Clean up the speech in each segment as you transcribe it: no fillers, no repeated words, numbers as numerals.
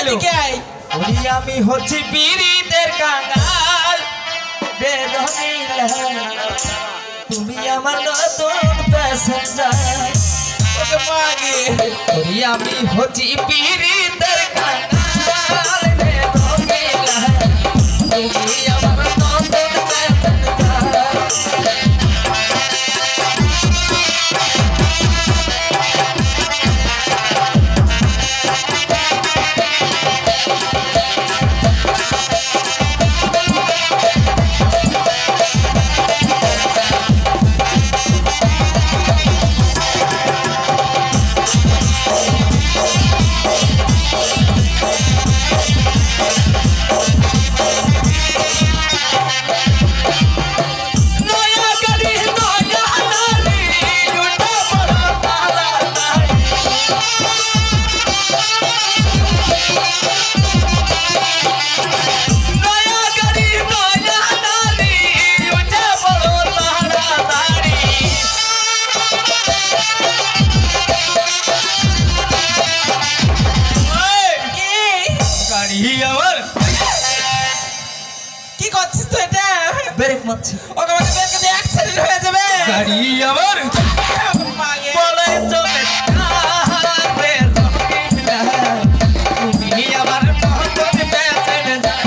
এদিকে আয় ওরে আমি হচ্ছি পীড়িতের কাঙাল বেদনীলা তুমি আমার নতুন প্যাসেঞ্জার ওকে মাগে ওরে আমি হচ্ছি পীড়িতের কাঙাল বেদনীলা তুমি আমার নতুন প্যাসেঞ্জার কি করছিস তুই এটা ব্রেক মারছি ওকে মানে ব্রেক দিয়ে অ্যাক্সিডেন্ট হয়ে যাবে গাড়ি আমার মাগে বলে চলে তুমি আমার নতুন প্যাসেঞ্জার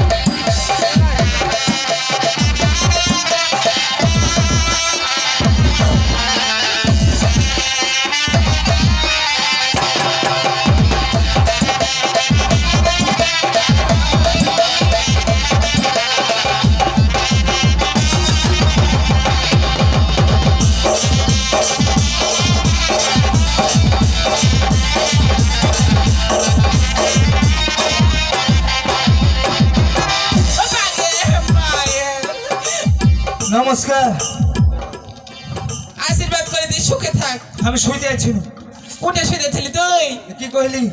নমস্কার আশীর্বাদ করে দিই সুখে থাক আমি শুইতে আছি কোটে শুয়েছিলি তুই কি কইলি